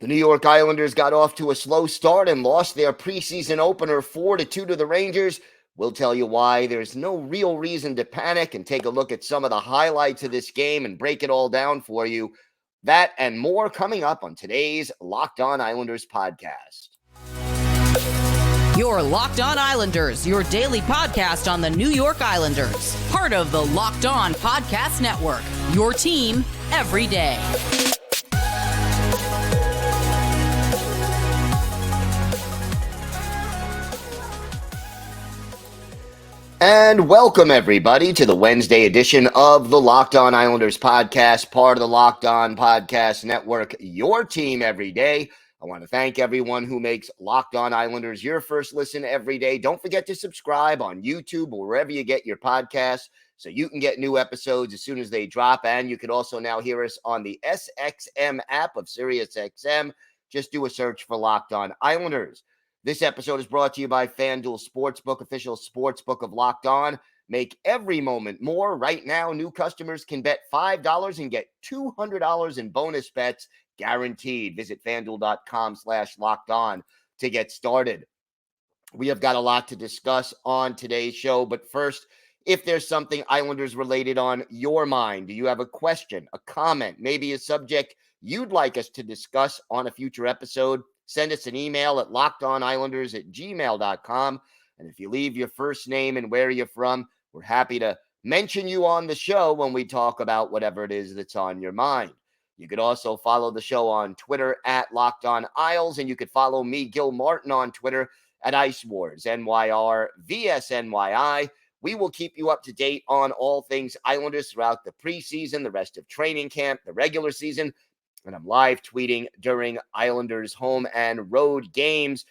The New York Islanders got off to a slow start and lost their preseason opener 4-2 to the Rangers. We'll tell you why. There's no real reason to panic, and take a look at some of the highlights of this game and break it all down for you. That and more coming up on today's Locked On Islanders podcast. Your Locked On Islanders, your daily podcast on the New York Islanders. Part of the Locked On Podcast Network, your team every day. And welcome, everybody, to the Wednesday edition of the Locked On Islanders podcast, part of the Locked On Podcast Network, your team every day. I want to thank everyone who makes Locked On Islanders your first listen every day. Don't forget to subscribe on YouTube or wherever you get your podcasts so you can get new episodes as soon as they drop. And you can also now hear us on the SXM app of SiriusXM. Just do a search for Locked On Islanders. This episode is brought to you by FanDuel Sportsbook, official sportsbook of Locked On. Make every moment more. Right now, new customers can bet $5 and get $200 in bonus bets guaranteed. Visit FanDuel.com/LockedOn to get started. We have got a lot to discuss on today's show, but first, if there's something Islanders related on your mind, do you have a question, a comment, maybe a subject you'd like us to discuss on a future episode? Send us an email at lockedonislanders@gmail.com. And if you leave your first name and where you're from, we're happy to mention you on the show when we talk about whatever it is that's on your mind. You could also follow the show on Twitter at Locked On Isles, and you could follow me, Gil Martin, on Twitter at Ice Wars, NYR_VSNYI. We will keep you up to date on all things Islanders throughout the preseason, the rest of training camp, the regular season, and I'm live tweeting during Islanders home and road games.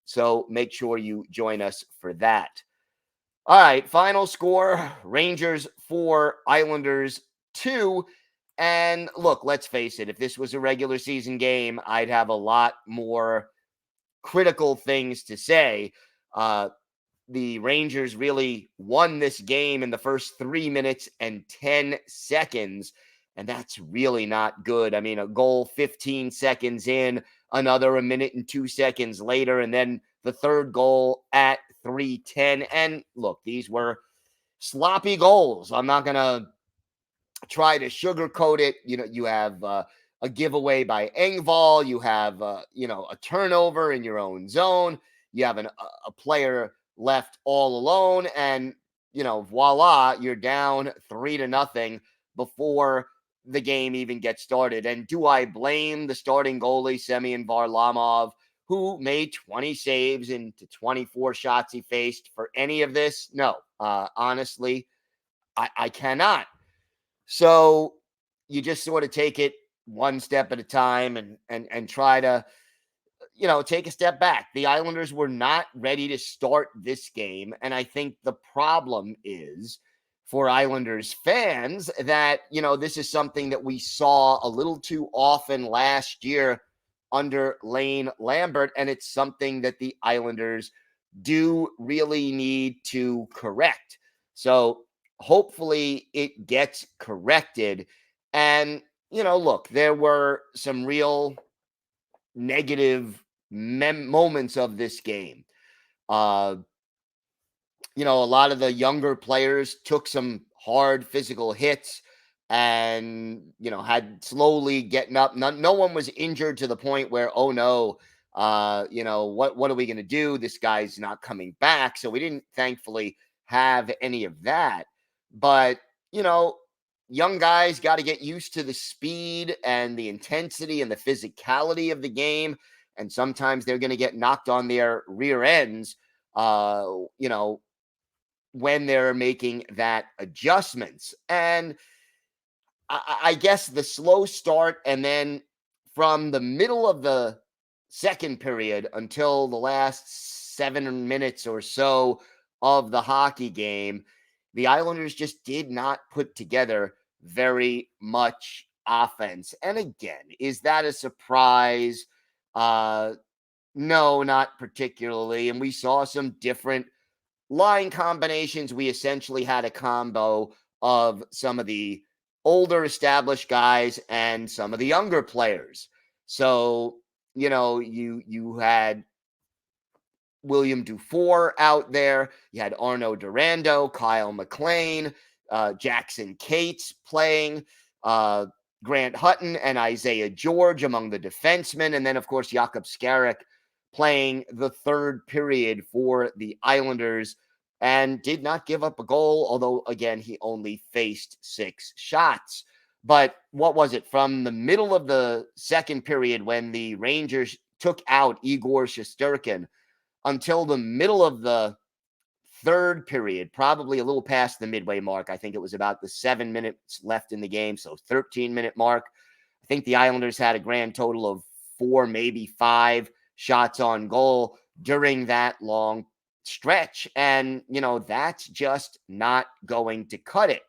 So make sure you join us for that. All right, final score, Rangers 4, Islanders 2. And look, let's face it, if this was a regular season game, I'd have a lot more critical things to say. The Rangers really won this game in the first 3 minutes and 10 seconds. And that's really not good. I mean, a goal 15 seconds in, another a minute and 2 seconds later, and then the third goal at 3:10. And look, these were sloppy goals. I'm not going to try to sugarcoat it. You know, you have a giveaway by Engvall. You have, a turnover in your own zone. You have a player left all alone. And, voila, you're down 3-0 before the game even gets started. And do I blame the starting goalie, Semyon Varlamov, who made 20 saves into 24 shots he faced, for any of this? No, honestly, I cannot. So you just sort of take it one step at a time and try to, take a step back. The Islanders were not ready to start this game. And I think the problem is, for Islanders fans, that, this is something that we saw a little too often last year under Lane Lambert, and it's something that the Islanders do really need to correct. So hopefully it gets corrected. And, look, there were some real negative moments of this game. A lot of the younger players took some hard physical hits and, had slowly getting up. No one was injured to the point where, oh no, what are we going to do? This guy's not coming back. So we didn't thankfully have any of that. But, young guys got to get used to the speed and the intensity and the physicality of the game. And sometimes they're going to get knocked on their rear ends, when they're making that adjustments. And I guess the slow start, and then from the middle of the second period until the last 7 minutes or so of the hockey game, the Islanders just did not put together very much offense. And again, is that a surprise? No, not particularly. And we saw some different line combinations. We essentially had a combo of some of the older established guys and some of the younger players. So you had William Dufour out there. You had Arnaud, Durandeau, Kyle McLean, Jackson Cates playing, Grant Hutton and Isaiah George among the defensemen. And then, of course, Jakub Skarek playing the third period for the Islanders and did not give up a goal, although, again, he only faced 6 shots. But what was it? From the middle of the second period when the Rangers took out Igor Shesterkin until the middle of the third period, probably a little past the midway mark. I think it was about the 7 minutes left in the game, so 13-minute mark. I think the Islanders had a grand total of 4, maybe 5 shots on goal during that long stretch. And, that's just not going to cut it.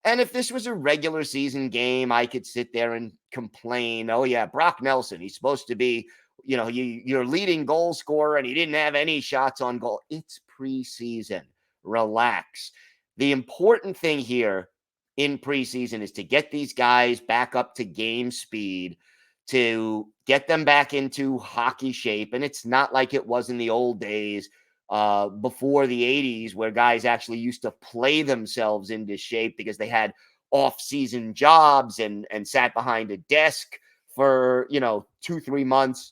And if this was a regular season game, I could sit there and complain, oh, yeah, Brock Nelson, he's supposed to be, your leading goal scorer, and he didn't have any shots on goal. It's preseason. Relax. The important thing here in preseason is to get these guys back up to game speed, to get them back into hockey shape. And it's not like it was in the old days before the 80s where guys actually used to play themselves into shape because they had off-season jobs and sat behind a desk for, 2-3 months.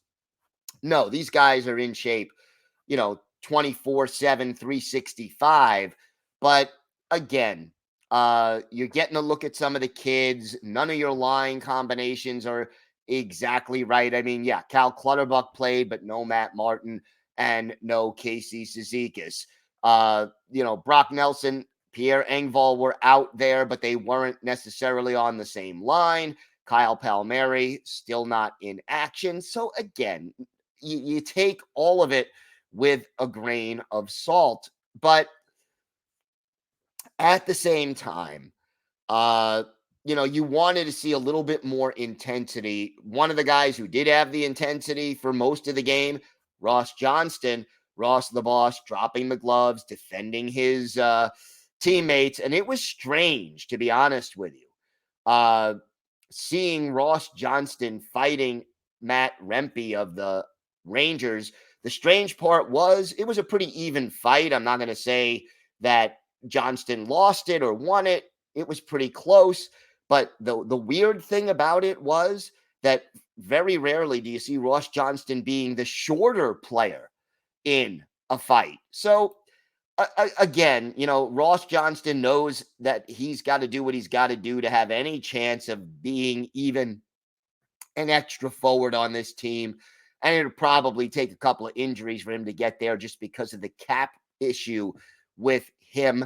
No, these guys are in shape, 24/7, 365. But again, you're getting a look at some of the kids. None of your line combinations are exactly right. I mean, yeah, Cal Clutterbuck played, but no Matt Martin and no Casey Cizikas. Brock Nelson, Pierre Engvall were out there, but they weren't necessarily on the same line. Kyle Palmieri still not in action. So again, you take all of it with a grain of salt. But at the same time, you wanted to see a little bit more intensity. One of the guys who did have the intensity for most of the game, Ross Johnston, Ross the Boss, dropping the gloves, defending his teammates. And it was strange, to be honest with you, seeing Ross Johnston fighting Matt Rempe of the Rangers. The strange part was it was a pretty even fight. I'm not going to say that Johnston lost it or won it. It was pretty close. But the weird thing about it was that very rarely do you see Ross Johnston being the shorter player in a fight. So again, Ross Johnston knows that he's got to do what he's got to do to have any chance of being even an extra forward on this team. And it'll probably take a couple of injuries for him to get there just because of the cap issue with him.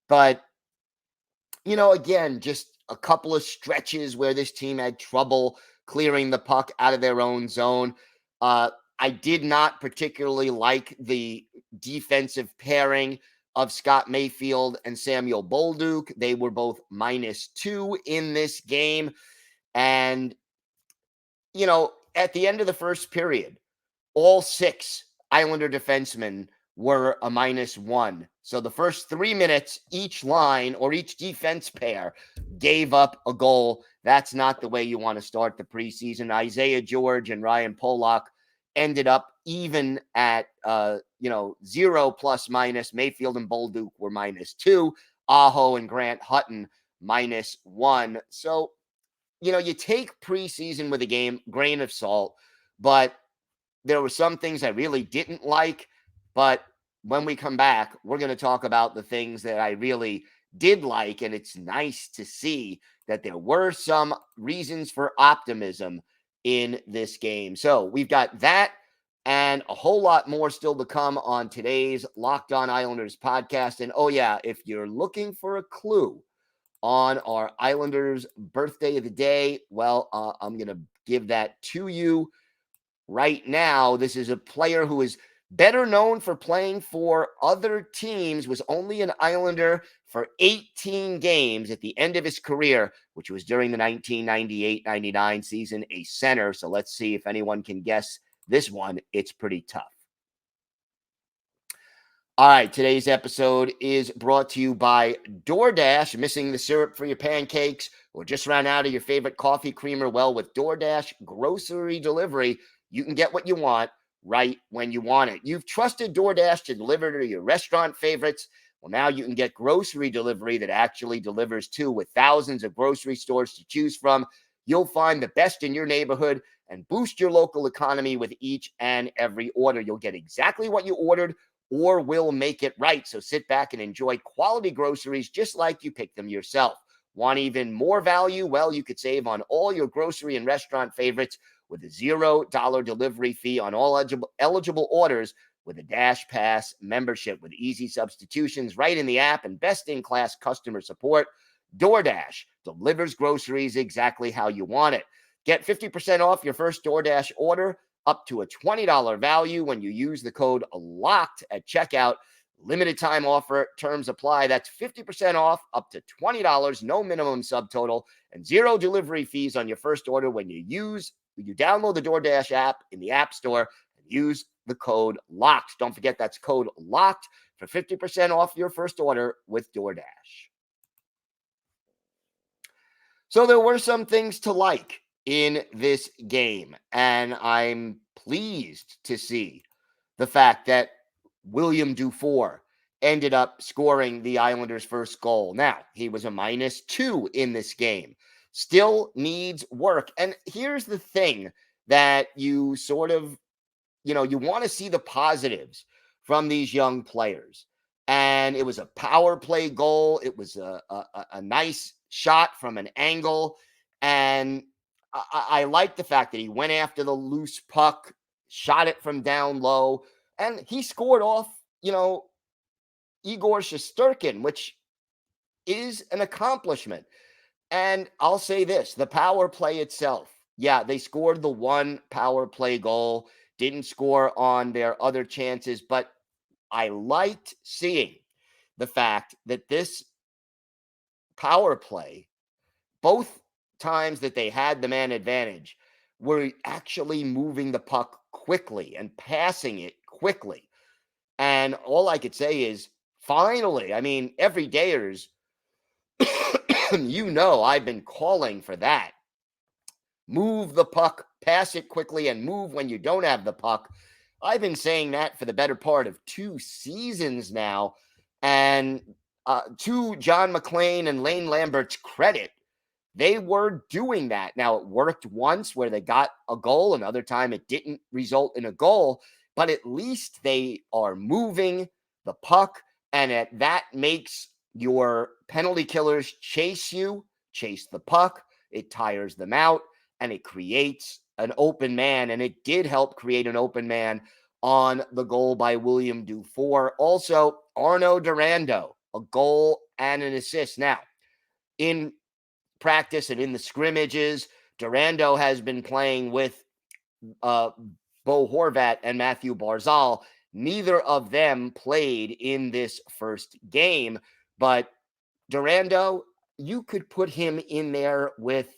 But, again, just a couple of stretches where this team had trouble clearing the puck out of their own zone. I did not particularly like the defensive pairing of Scott Mayfield and Samuel Bolduc. They were both -2 in this game. And, at the end of the first period, all 6 Islander defensemen were a -1. So the first 3 minutes, each line or each defense pair gave up a goal. That's not the way you want to start the preseason. Isaiah George and Ryan Pollock ended up even at, 0 plus-minus. Mayfield and Bolduc were -2. Aho and Grant Hutton -1. So, you take preseason with a grain of salt, but there were some things I really didn't like. But when we come back, we're going to talk about the things that I really did like. And it's nice to see that there were some reasons for optimism in this game. So we've got that and a whole lot more still to come on today's Locked On Islanders podcast. And oh yeah, if you're looking for a clue on our Islanders birthday of the day, well, I'm going to give that to you right now. This is a player who is better known for playing for other teams, was only an Islander for 18 games at the end of his career, which was during the 1998-99 season, a center. So let's see if anyone can guess this one. It's pretty tough. All right, today's episode is brought to you by DoorDash. Missing the syrup for your pancakes or just ran out of your favorite coffee creamer? Well, with DoorDash grocery delivery, you can get what you want right when you want it. You've trusted DoorDash to deliver to your restaurant favorites. Well, now you can get grocery delivery that actually delivers too. With thousands of grocery stores to choose from, you'll find the best in your neighborhood and boost your local economy with each and every order. You'll get exactly what you ordered or we'll make it right. So sit back and enjoy quality groceries just like you pick them yourself. Want even more value? Well, you could save on all your grocery and restaurant favorites with a $0 delivery fee on all eligible orders with a Dash Pass membership with easy substitutions right in the app and best-in-class customer support. DoorDash delivers groceries exactly how you want it. Get 50% off your first DoorDash order, up to a $20 value when you use the code LOCKED at checkout. Limited time offer, terms apply. That's 50% off, up to $20, no minimum subtotal, and zero delivery fees on your first order when you download the DoorDash app in the App Store and use the code LOCKED. Don't forget that's code LOCKED for 50% off your first order with DoorDash. So there were some things to like in this game, and I'm pleased to see the fact that William Dufour ended up scoring the Islanders' first goal. Now, he was a -2 in this game. Still needs work. And here's the thing that you sort of, you want to see the positives from these young players. And it was a power play goal. It was a nice shot from an angle. And I like the fact that he went after the loose puck, shot it from down low, and he scored off, Igor Shesterkin, which is an accomplishment. And I'll say this, the power play itself, yeah, they scored the one power play goal, didn't score on their other chances, but I liked seeing the fact that this power play, both times that they had the man advantage, were actually moving the puck quickly and passing it quickly. And all I could say is, finally, I mean, everydayers, I've been calling for that. Move the puck, pass it quickly, and move when you don't have the puck. I've been saying that for the better part of 2 seasons now. And to John McClain and Lane Lambert's credit, they were doing that. Now, it worked once where they got a goal. Another time it didn't result in a goal. But at least they are moving the puck. And that makes your penalty killers chase the puck. It tires them out. And it creates an open man. And it did help create an open man on the goal by William Dufour. Also, Arnaud Durandeau, a goal and an assist. Now, in practice and in the scrimmages, Durandeau has been playing with Bo Horvat and Matthew Barzal. Neither of them played in this first game, but Durandeau, you could put him in there with,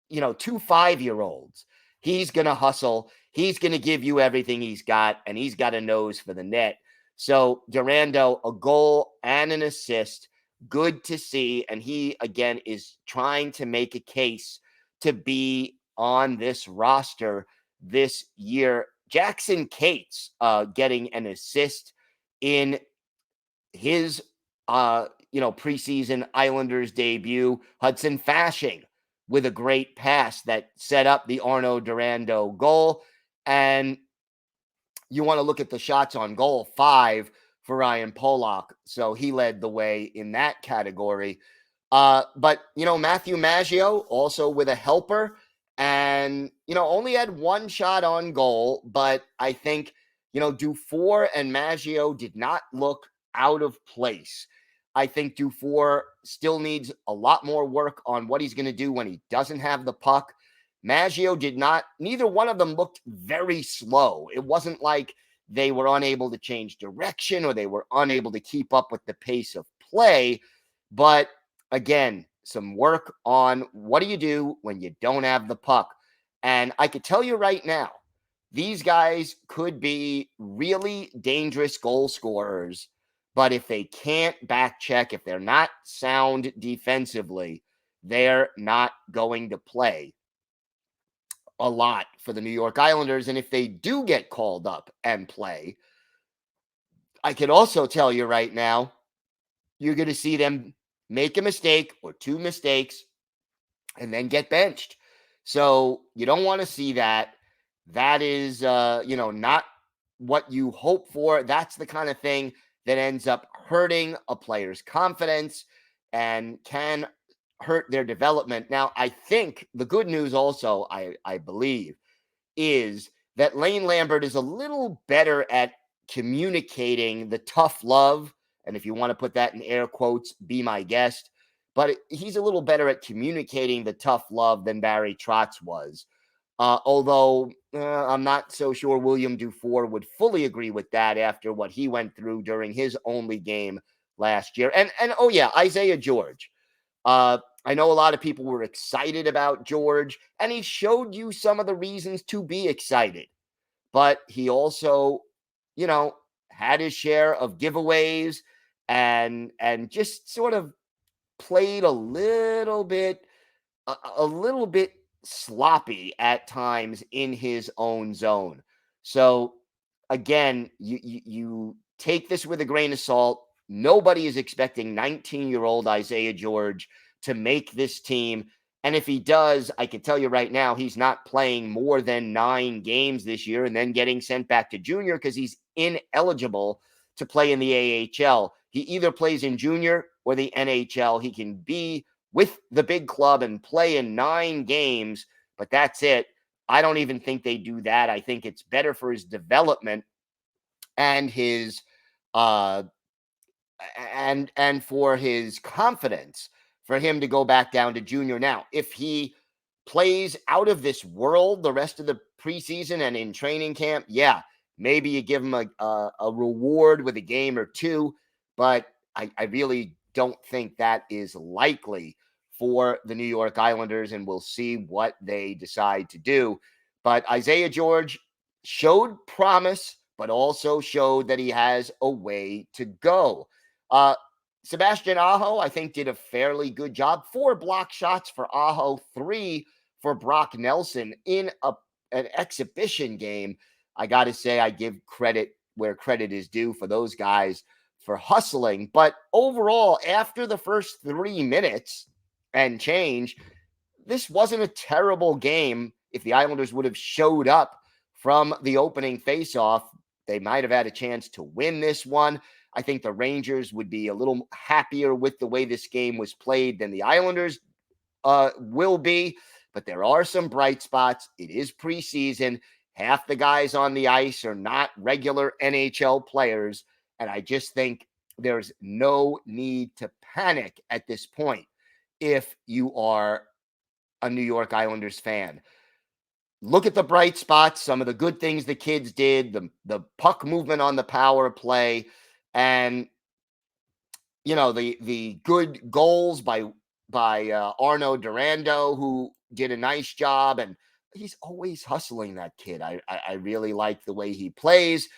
2 5-year-olds. He's going to hustle. He's going to give you everything he's got, and he's got a nose for the net. So Durandeau, a goal and an assist. Good to see. And he, again, is trying to make a case to be on this roster this year. Jackson Cates getting an assist in his, preseason Islanders debut. Hudson Fasching with a great pass that set up the Arnaud Durandeau goal. And you want to look at the shots on goal, 5 for Ryan Pollock. So he led the way in that category. But, Matthew Maggio also with a helper and, only had 1 shot on goal. But I think, Dufour and Maggio did not look out of place. I think Dufour still needs a lot more work on what he's going to do when he doesn't have the puck. Maggio did not, neither one of them looked very slow. It wasn't like they were unable to change direction or they were unable to keep up with the pace of play. But again, some work on what do you do when you don't have the puck. And I could tell you right now these guys could be really dangerous goal scorers, but if they can't back check, if they're not sound defensively, they're not going to play a lot for the New York Islanders. And if they do get called up and play, I can also tell you right now, you're going to see them make a mistake or two mistakes and then get benched. So you don't want to see that. That is, not what you hope for. That's the kind of thing that ends up hurting a player's confidence and can hurt their development. Now, I think the good news also, I believe, is that Lane Lambert is a little better at communicating the tough love. And if you want to put that in air quotes, be my guest. But he's a little better at communicating the tough love than Barry Trotz was. Although I'm not so sure William Dufour would fully agree with that after what he went through during his only game last year. And oh yeah, Isaiah George. I know a lot of people were excited about George, and he showed you some of the reasons to be excited. But he also, had his share of giveaways and just sort of played a little bit sloppy at times in his own zone. So again, you take this with a grain of salt. Nobody is expecting 19-year-old Isaiah George to make this team. And if he does, I can tell you right now, he's not playing more than 9 games this year and then getting sent back to junior because he's ineligible to play in the AHL. He either plays in junior or the NHL. He can be with the big club and play in 9 games, but that's it. I don't even think they do that. I think it's better for his development and his and for his confidence for him to go back down to junior. Now, if he plays out of this world the rest of the preseason and in training camp, yeah, maybe you give him a reward with a game or two, but I really don't think that is likely for the New York Islanders, and we'll see what they decide to do. But Isaiah George showed promise, but also showed that he has a way to go. Sebastian Aho, I think, did a fairly good job. 4 block shots for Aho, 3 for Brock Nelson in an exhibition game. I got to say, I give credit where credit is due for those guys for hustling. But overall, after the first 3 minutes and change, this wasn't a terrible game. If the Islanders would have showed up from the opening faceoff, they might have had a chance to win this one. I think the Rangers would be a little happier with the way this game was played than the Islanders will be. But there are some bright spots. It is preseason. Half the guys on the ice are not regular NHL players. And I just think there's no need to panic at this point if you are a New York Islanders fan. Look at the bright spots, some of the good things the kids did, the puck movement on the power play, and the good goals by Arnaud Durandeau, who did a nice job, and he's always hustling, that kid. I really like the way he plays.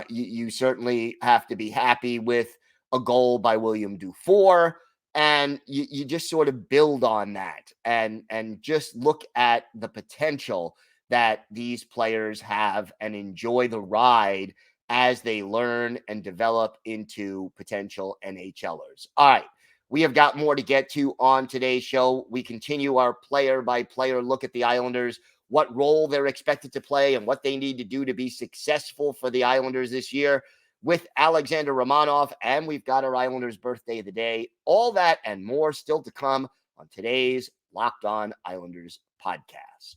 You certainly have to be happy with a goal by William Dufour, and you just sort of build on that and just look at the potential that these players have and enjoy the ride as they learn and develop into potential NHLers. All right, we have got more to get to on today's show. We continue our player-by-player look at the Islanders, what role they're expected to play, and what they need to do to be successful for the Islanders this year with Alexander Romanov, and we've got our Islanders birthday of the day. All that and more still to come on today's Locked On Islanders podcast.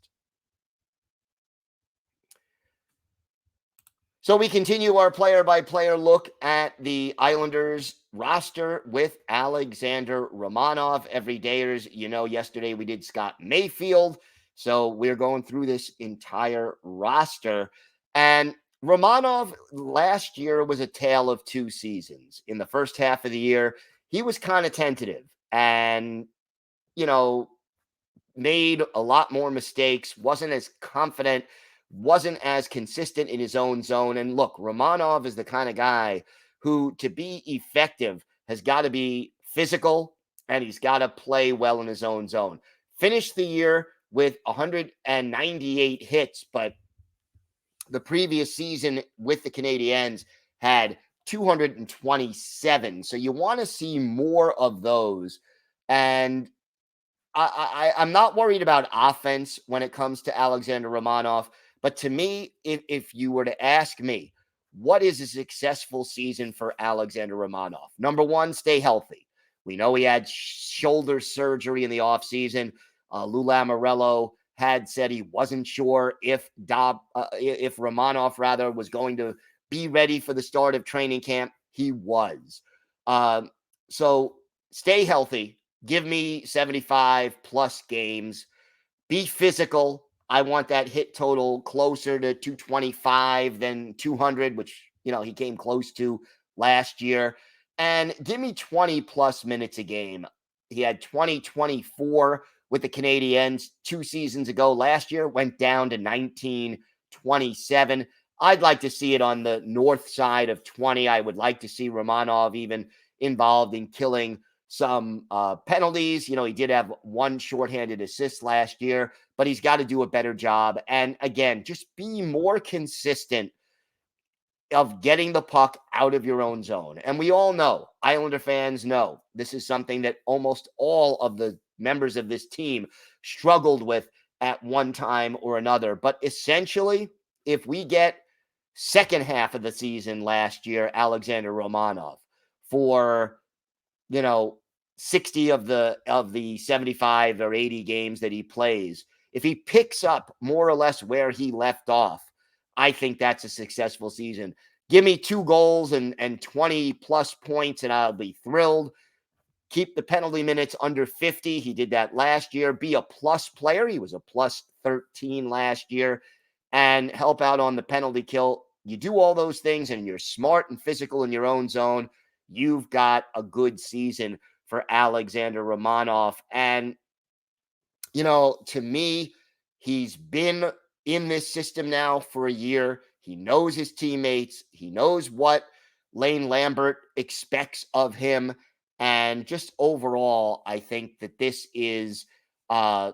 So we continue our player-by-player look at the Islanders roster with Alexander Romanov. Everydayers, yesterday we did Scott Mayfield. So we're going through this entire roster. And Romanov last year was a tale of 2 seasons. In the first half of the year, he was kind of tentative and, made a lot more mistakes, wasn't as confident wasn't as consistent in his own zone. And look, Romanov is the kind of guy who, to be effective, has got to be physical and he's got to play well in his own zone. Finished the year with 198 hits, but the previous season with the Canadiens had 227. So you want to see more of those. And I'm not worried about offense when it comes to Alexander Romanov. But to me, if you were to ask me, what is a successful season for Alexander Romanov? Number one, stay healthy. We know he had shoulder surgery in the offseason. Lou Lamoriello had said he wasn't sure if Romanov rather was going to be ready for the start of training camp. He was. So stay healthy. Give me 75 plus games. Be physical. I want that hit total closer to 225 than 200, which, he came close to last year. And give me 20 plus minutes a game. He had 24 with the Canadiens 2 seasons ago. Last year went down to 19-27. I'd like to see it on the north side of 20. I would like to see Romanov even involved in killing some penalties. He did have one shorthanded assist last year, but he's got to do a better job. And again, just be more consistent of getting the puck out of your own zone. And we all know, Islander fans know, this is something that almost all of the members of this team struggled with at one time or another. But essentially, if we get second half of the season last year, Alexander Romanov, for 60 of the 75 or 80 games that he plays, if he picks up more or less where he left off, I think that's a successful season. Give me 2 goals and 20 plus points and I'll be thrilled. Keep the penalty minutes under 50. He did that last year. Be a plus player. He was a plus 13 last year. And help out on the penalty kill. You do all those things and you're smart and physical in your own zone, you've got a good season for Alexander Romanov. And, to me, he's been in this system now for a year. He knows his teammates. He knows what Lane Lambert expects of him. And just overall, I think that this is a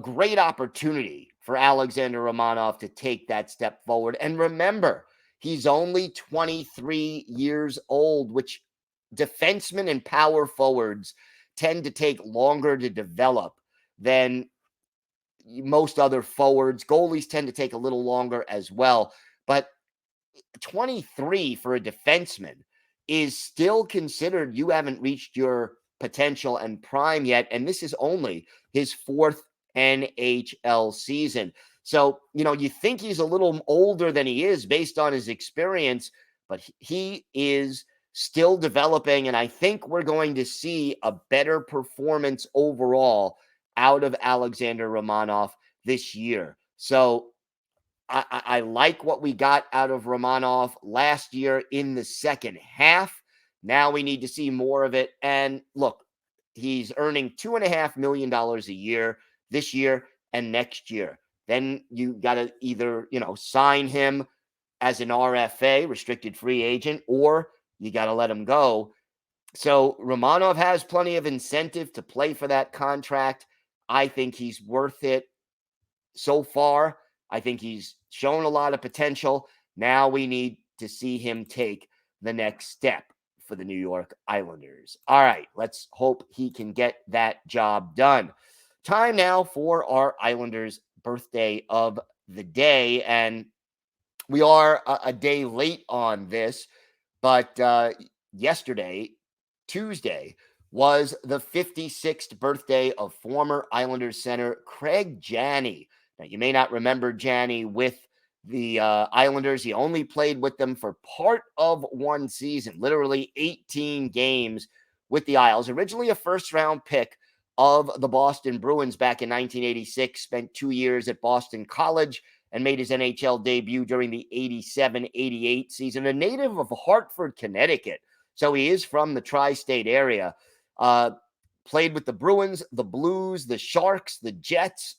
great opportunity for Alexander Romanov to take that step forward. And remember, he's only 23 years old, which defensemen and power forwards tend to take longer to develop than most other forwards. Goalies tend to take a little longer as well. But 23 for a defenseman is still considered you haven't reached your potential and prime yet. And this is only his 4th NHL season. So, you think he's a little older than he is based on his experience, but he is still developing. And I think we're going to see a better performance overall out of Alexander Romanov this year. So I like what we got out of Romanov last year in the second half. Now we need to see more of it. And look, he's earning $2.5 million a year this year and next year. Then you got to either, sign him as an RFA, restricted free agent, or you got to let him go. So Romanov has plenty of incentive to play for that contract. I think he's worth it so far. I think he's shown a lot of potential. Now we need to see him take the next step for the New York Islanders. All right, let's hope he can get that job done. Time now for our Islanders birthday of the day. And we are a day late on this, but yesterday, Tuesday, was the 56th birthday of former Islanders center Craig Janney. Now, you may not remember Janney with the Islanders. He only played with them for part of one season, literally 18 games with the Isles. Originally a first-round pick of the Boston Bruins back in 1986, spent 2 years at Boston College and made his NHL debut during the 87-88 season. A native of Hartford, Connecticut, so he is from the tri-state area. Played with the Bruins, the Blues, the Sharks, the Jets,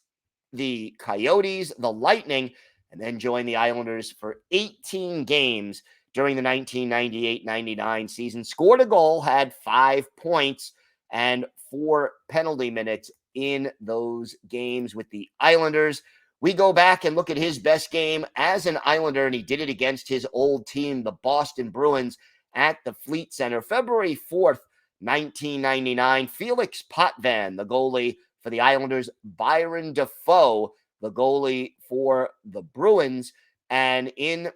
the Coyotes, the Lightning, and then joined the Islanders for 18 games during the 1998-99 season. Scored a goal, had 5 points and 4 penalty minutes in those games with the Islanders. We go back and look at his best game as an Islander, and he did it against his old team, the Boston Bruins, at the Fleet Center, February 4th, 1999. Felix Potvin, the goalie for the Islanders, Byron Dufour, the goalie for the Bruins. And in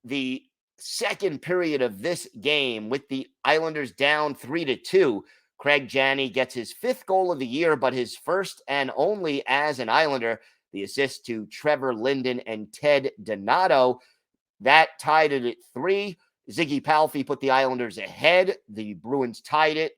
the second period of this game, with the Islanders down 3-2, Craig Janney gets his 5th goal of the year, but his first and only as an Islander, the assist to Trevor Linden and Ted Donato. That tied it at 3. Ziggy Palffy put the Islanders ahead. The Bruins tied it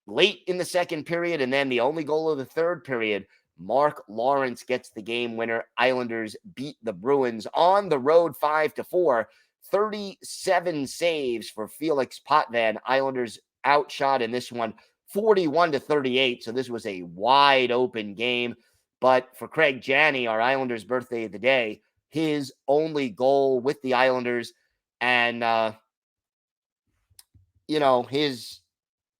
late in the second period, and then the only goal of the third period, Mark Lawrence gets the game winner. Islanders beat the Bruins on the road 5-4. 37 saves for Felix Potvin. Islanders outshot in this one 41-38. So this was a wide open game. But for Craig Janney, our Islanders' birthday of the day, his only goal with the Islanders, and his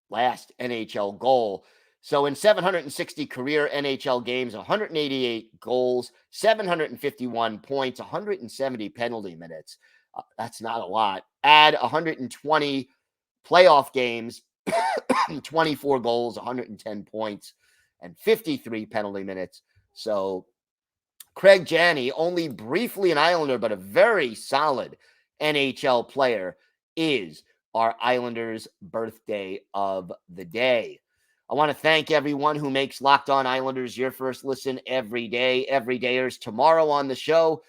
last NHL goal. So in 760 career NHL games, 188 goals, 751 points, 170 penalty minutes. That's not a lot. Add 120 playoff games, 24 goals, 110 points, and 53 penalty minutes. So Craig Janney, only briefly an Islander, but a very solid NHL player, is our Islanders' birthday of the day. I want to thank everyone who makes Locked On Islanders your first listen every day. Everydayers, tomorrow on the show,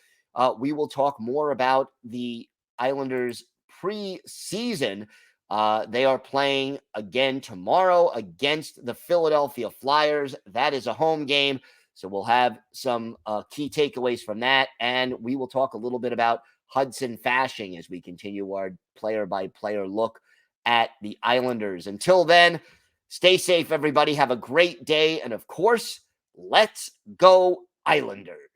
we will talk more about the Islanders' preseason. They are playing again tomorrow against the Philadelphia Flyers. That is a home game, so we'll have some key takeaways from that, and we will talk a little bit about Hudson Fasching as we continue our player-by-player look at the Islanders. Until then, stay safe, everybody. Have a great day. And, of course, let's go Islanders.